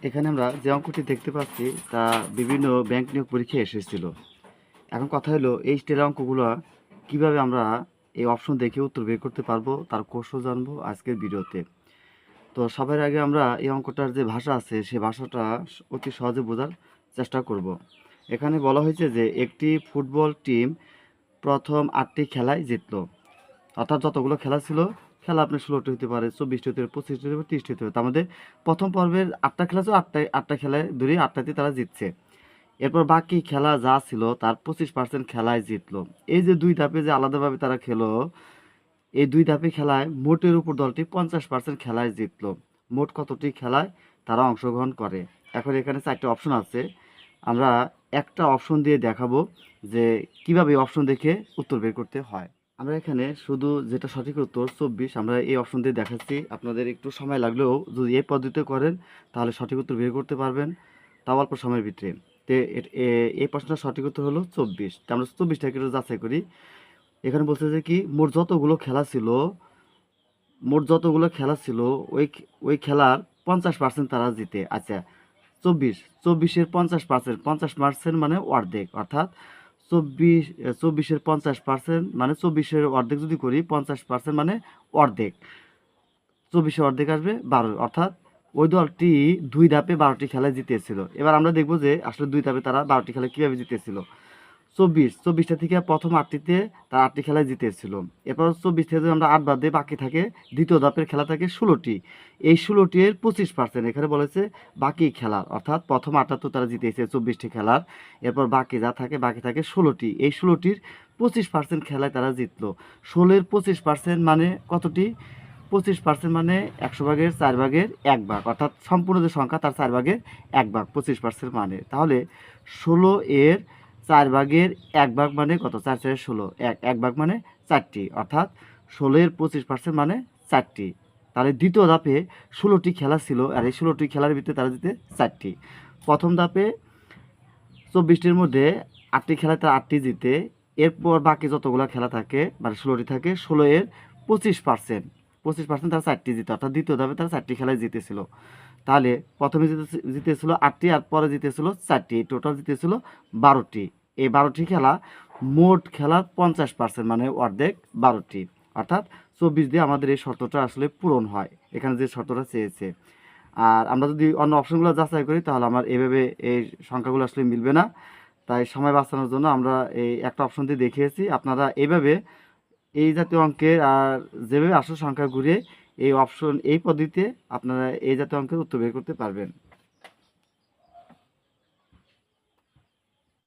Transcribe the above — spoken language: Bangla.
এখানে আমরা যে অঙ্কটি দেখতে পাচ্ছি তা বিভিন্ন ব্যাংক নিয়োগ পরীক্ষায় এসেছিল। এখন কথা হলো এই স্টাইলের অঙ্কগুলো কিভাবে আমরা এই অপশন দেখে উত্তর বের করতে পারবো তার কৌশল জানবো আজকের ভিডিওতে। তো সবার আগে আমরা এই অঙ্কটার যে ভাষা আছে সেই ভাষাটা অতি সহজে বোঝার চেষ্টা করব। এখানে বলা হয়েছে যে একটি ফুটবল টিম প্রথম 8টি খেলায় জিতলো, অর্থাৎ যতগুলো খেলা ছিল, খেলা আপনার 16টি হতে পারে, 24টি হতে পারে, 25টি হতে পারে, 30টি হতে পারে। তার মধ্যে প্রথম পর্বের 8টা খেলা ছিল, আটটা খেলায় ধরে 8টাতে তারা জিতছে। এরপর বাকি খেলা যা ছিল তার 25% খেলায় জিতলো। এই যে দুই ধাপে যে আলাদাভাবে তারা খেলো, এই দুই ধাপে খেলায় মোটের উপর দলটি 50% খেলায় জিতলো। মোট কতটি খেলায় তারা অংশগ্রহণ করে। এখন এখানে 4টে অপশন আছে, আমরা একটা অপশন দিয়ে দেখাবো যে কিভাবে অপশন দেখে উত্তর বের করতে হয়। আমরা এখানে শুধু যেটা সঠিক উত্তর 24 আমরা এই অপশন দিয়ে দেখাচ্ছি। আপনাদের একটু সময় লাগলেও যদি এই পদ্ধতিতে করেন তাহলে সঠিক উত্তর বের করতে পারবেন, তাও অল্প সময়ের ভিতরে। তো এই প্রশ্নটার সঠিক উত্তর হলো 24। তো আমরা 24টাকে একটু যাচাই করি। এখানে বলছে যে কি মোট যতগুলো খেলা ছিল ওই ওই খেলার 50% তারা জিতে। আচ্ছা, 24-এর 50% মানে অর্ধেক, অর্থাৎ 24-এর 50% মানে 24-এর অর্ধেক যদি করি 50% মানে অর্ধেক। 24-এর অর্ধেক আসবে 12, অর্থাৎ ওই দলটি দুই ধাপে 12টি খেলায় জিতেছিল। এবার আমরা দেখব যে আসলে দুই ধাপে তারা 12টি খেলায় কীভাবে জিতেছিল। 24টা থেকে প্রথম 8টিতে তারা 8টি খেলায় জিতেছিল। এরপর 24 থেকে যদি আমরা 8 বাদ দিই বাকি থাকে দ্বিতীয় ধাপের খেলা থাকে 16টি। এই 16টির 25% এখানে বলেছে বাকি খেলার, অর্থাৎ প্রথম 8টা তো তারা জিতেছে 24টি খেলার, এরপর বাকি যা থাকে বাকি থাকে 16টি। এই 16টির 25% খেলায় তারা জিতলো। 16-এর 25% মানে কতটি? 25% মানে 100 ভাগের 4 ভাগের 1 ভাগ, অর্থাৎ সম্পূর্ণ যে সংখ্যা তার 4 ভাগের 1 ভাগ 25% মানে। তাহলে 16-এর 4 ভাগের 1 ভাগ মানে কত? 4 4 16, 1 ভাগ মানে 4টি, অর্থাৎ 16-এর 25% মানে 4টি। তাহলে দ্বিতীয় ধাপে 16টি খেলা ছিল, আর এই 16টি খেলার ভিতরে তারা জিতে 4টি। প্রথম ধাপে 24টির মধ্যে 8টি খেলায় তারা 8টি জিতে। এরপর বাকি যতগুলো খেলা থাকে মানে 16টি থাকে, 16-এর 25% তারা 4টি জিতে, অর্থাৎ দ্বিতীয় ধাপে তারা 4টি খেলায় জিতেছিল। তাহলে প্রথমে জিতেছিল 8টি আর পরে জিতেছিল 4টি, টোটাল জিতেছিল 12টি। এই 12টি খেলা মোট খেলার 50% মানে অর্ধেক 12টি, অর্থাৎ 24 দিয়ে আমাদের এই শর্তটা আসলে পূরণ হয় এখানে যে শর্তটা চেয়েছে। আর আমরা যদি অন্য অপশনগুলো যাচাই করি তাহলে আমার এভাবে এই সংখ্যাগুলো আসলে মিলবে না। তাই সময় বাঁচানোর জন্য আমরা এই একটা অপশন দিয়ে দেখিয়েছি। আপনারা এইভাবে এই জাতীয় অঙ্কের আর যেভাবে আসল সংখ্যা ঘুরিয়ে এই পদ্ধতিতে আপনারা এই জাতীয় অঙ্কের উত্তর বের করতে পারবেন।